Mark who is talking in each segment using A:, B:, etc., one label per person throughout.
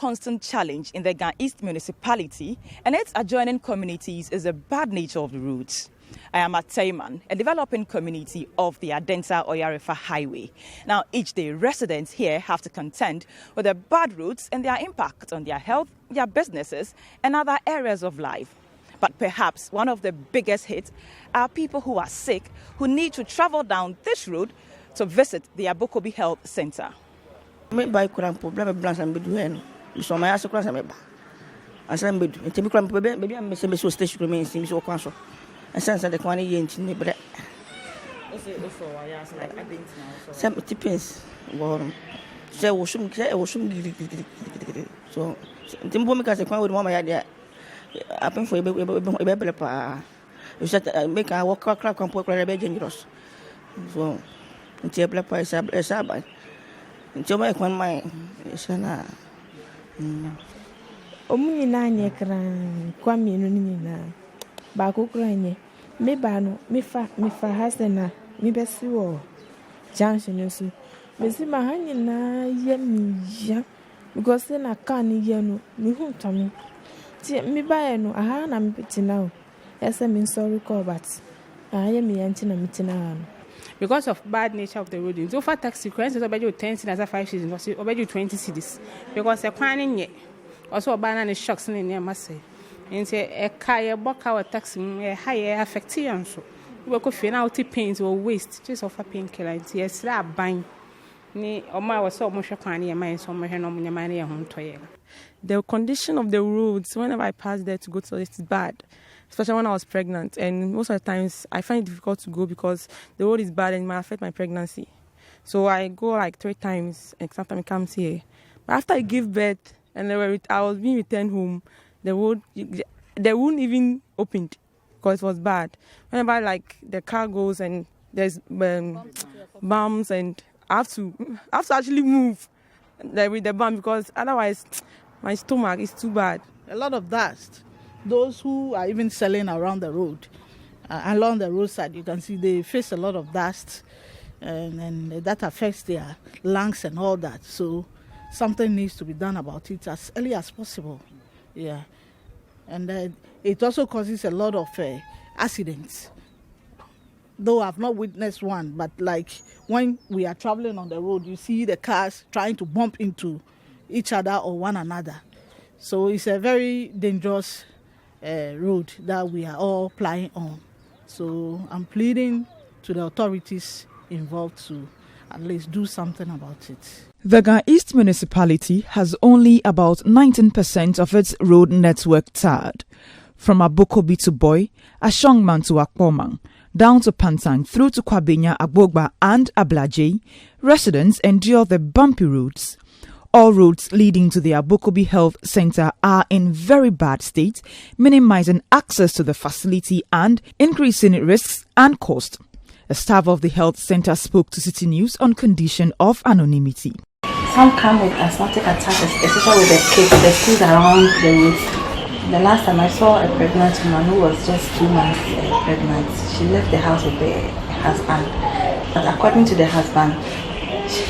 A: constant challenge in the Ga East municipality and its adjoining communities is the bad nature of the roads. I am at Taiman, a developing community of the Adenta Oyarefa Highway. Now, each day, residents here have to contend with the bad roads and their impact on their health, their businesses, and other areas of life. But perhaps one of the biggest hits are people who are sick who need to travel down this road to visit the Abokobi Health Center.
B: Me buy kuran problem blank and be doing. So my ass kuran me ba. Asa me do. Enti me kuran baby am me so station me sim so kwan so. Asa the kwan ye nti me bre.
A: Also why ask like I think now so.
B: Some depends. Well, say wo shum so enti mo me ka se kwan we mama ya dia. Happen for e be pa. You said make a walk crack kwan po kwan be dangerous. So enti e ble pa esa ba. Nti o ekwan mai sana
C: omu nyina anye kran kwa mienu nyina ba kokoro anye me ba no me fa hasena me besi wo junction so me si ma hanyina ye mi ya because na kan ye no me hu tomi ti me ba ye no aha na me tina o ese me sorry call but aye me yanti na me tina no.
D: Because of bad nature of the road, so far taxi currents is about 10 cities as 5 cities, or about 20 cities. Because a quaning yet, also a banana shocks in near Massey. And say a car, book our taxi, a higher affection. So we could feel out pains or waste, just of a painkiller. Yes, slab buying. Nay, or my was so much a quany, and my son, my hand on your money home to.
E: The condition of the roads, whenever I pass there to go to it, is bad. Especially when I was pregnant, and most of the times I find it difficult to go because the road is bad and it might affect my pregnancy. So I go like 3 times, and sometimes it comes here. But after I give birth and I was being returned home, the road even opened because it was bad. Whenever like the car goes and there's bumps, and I have to actually move with the bump because otherwise my stomach is too bad.
F: A lot of dust. Those who are even selling around the road, along the roadside, you can see they face a lot of dust, and that affects their lungs and all that. So something needs to be done about it as early as possible. Yeah, and it also causes a lot of accidents. Though I've not witnessed one, but like when we are traveling on the road, you see the cars trying to bump into each other or one another. So it's a very dangerous road that we are all plying on. So I'm pleading to the authorities involved to at least do something about it.
A: The Ga East municipality has only about 19% of its road network tarred. From Abokobi to Boy, Ashongman to Akpomang, down to Pantang through to Kwabenya, Agbogba and Ablaje, residents endure the bumpy roads. All roads leading to the Abokobi Health Center are in very bad state, minimizing access to the facility and increasing risks and cost. A staff of the health center spoke to Citi News on condition of anonymity.
G: Some come with asthmatic attacks, especially with the kids, the schools around the roads. The last time I saw a pregnant woman who was just 2 months pregnant, she left the house with the husband. But according to the husband,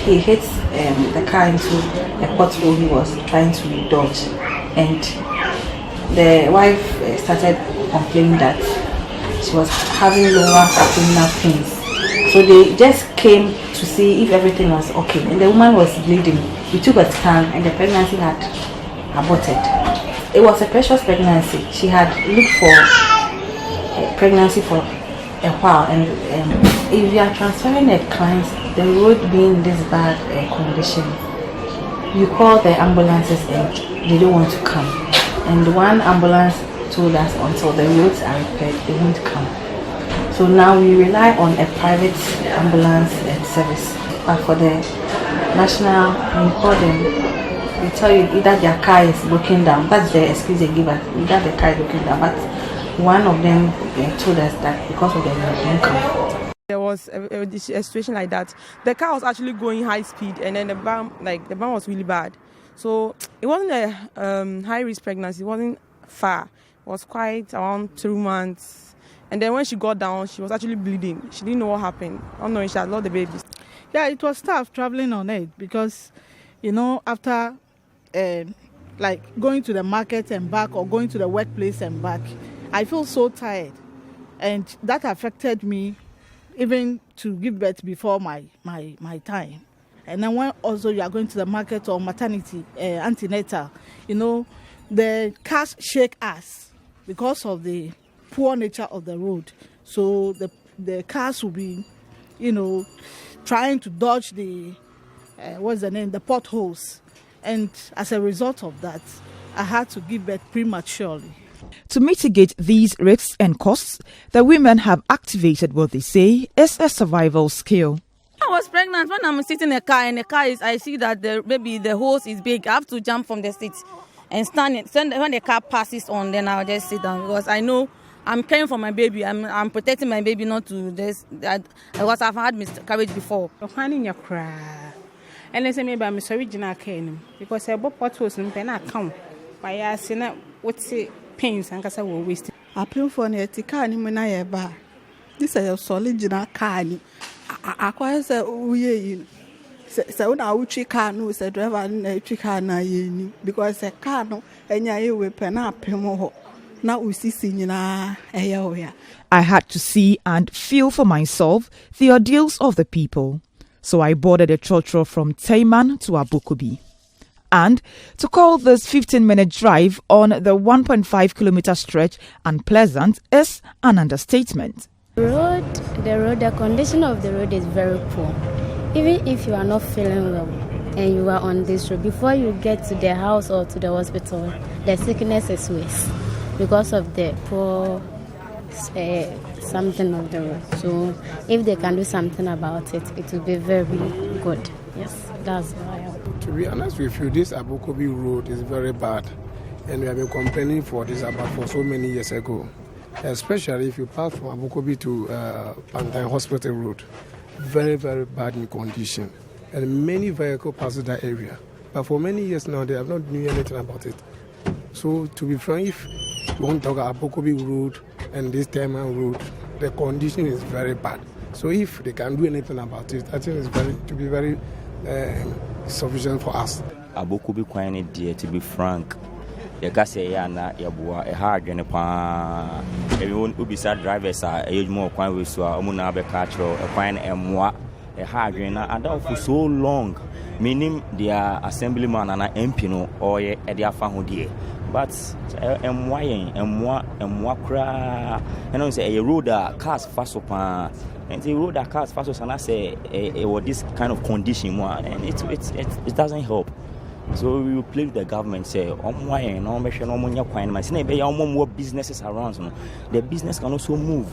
G: he hit the car into a pothole he was trying to dodge, and the wife started complaining that she was having lower abdominal pains. So they just came to see if everything was okay, and the woman was bleeding. We took a scan and the pregnancy had aborted. It was a precious pregnancy. She had looked for pregnancy for a while, and if you are transferring a client, the road being this bad condition, you call the ambulances and they don't want to come. And one ambulance told us until the roads are repaired, they won't come. So now we rely on a private ambulance service. But for the national, we call them, they tell you either their car is broken down. That's the excuse they give us, either the car is broken down. But one of them told us that because of the road, they won't come.
E: There was a situation like that. The car was actually going high speed, and then the bump was really bad. So it wasn't a high-risk pregnancy. It wasn't far. It was quite around 2 months. And then when she got down, she was actually bleeding. She didn't know what happened. Oh no, she had lost the baby.
F: Yeah, it was tough traveling on it because, after like going to the market and back or going to the workplace and back. I feel so tired, and that affected me even to give birth before my time. And then when also you are going to the market or maternity, antenatal, the cars shake us because of the poor nature of the road. So the cars will be, trying to dodge the potholes. And as a result of that, I had to give birth prematurely.
A: To mitigate these risks and costs, the women have activated what they say is a survival skill.
H: I was pregnant. When I'm sitting in a car, I see that maybe the hose is big. I have to jump from the seat and stand. When the car passes on, then I'll just sit down because I know I'm caring for my baby. I'm protecting my baby not to this. Because I've had miscarriage before.
D: And they say maybe I'm sorry, Jina Kane, because I bought potholes and pen account. By asking what's it pains and Cassa will waste.
I: I pay for an etikani when I bar. This is a solid Jina Kani. I quite say, oh, yeah. So now we can't know, said driver and a chicken because a car no, and ya will pen up more. Now we see singing a area.
A: I had to see and feel for myself the ordeals of the people. So I boarded a trotro from Taiman to Abokobi. And to call this 15-minute drive on the 1.5-kilometer stretch unpleasant is an understatement.
J: The condition of the road is very poor. Even if you are not feeling well and you are on this road, before you get to the house or to the hospital, the sickness is worse because of the poor something of the road. So if they can do something about it, it will be very good. Yes, that's why.
K: To be honest with you, this Abokobi road is very bad, and we have been complaining for so many years ago. Especially if you pass from Abokobi to Pantai Hospital Road, very, very bad in condition, and many vehicles pass that area. But for many years now, they have not knew anything about it. So to be frank, if you want to talk about Abokobi road and this Taiman road, the condition is very bad. So if they can do anything about it, I think it's very sufficient for us.
L: Abokobi quite dear, to be frank. You can say na yabua a hard and pa. Everyone who beside drivers are a more quite with so Omuna Becatro, a fine and moi a hard and for so long, meaning their assemblyman and an MP or a dear family. But moi cra and I say a road cars fast upon and the road cars fast and I say this kind of condition one and it doesn't help. So we will play with the government, say, more businesses around, so the business can also move.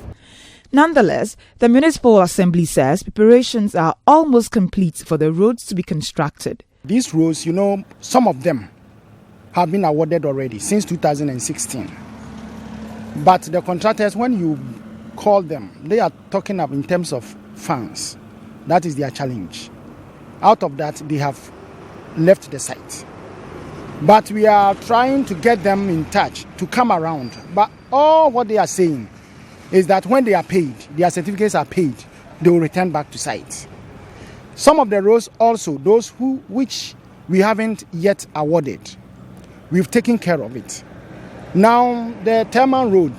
A: Nonetheless, the Municipal Assembly says preparations are almost complete for the roads to be constructed.
M: These roads, some of them have been awarded already since 2016. But the contractors, when you call them, they are talking up in terms of funds. That is their challenge. Out of that, they have left the site. But we are trying to get them in touch to come around. But all what they are saying is that when they are paid, their certificates are paid, they will return back to site. Some of the roads also, those which we haven't yet awarded, we've taken care of it. Now the Taiman Road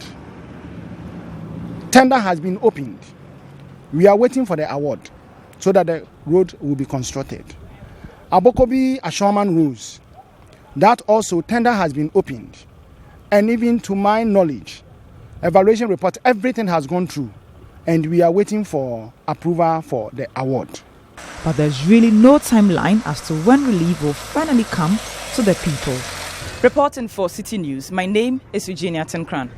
M: tender has been opened. We are waiting for the award so that the road will be constructed. Abokobi Ashoman rules. That also tender has been opened. And even to my knowledge, evaluation report, everything has gone through. And we are waiting for approval for the award.
A: But there's really no timeline as to when relief will finally come to the people. Reporting for Citi News, my name is Eugenia Tenkran.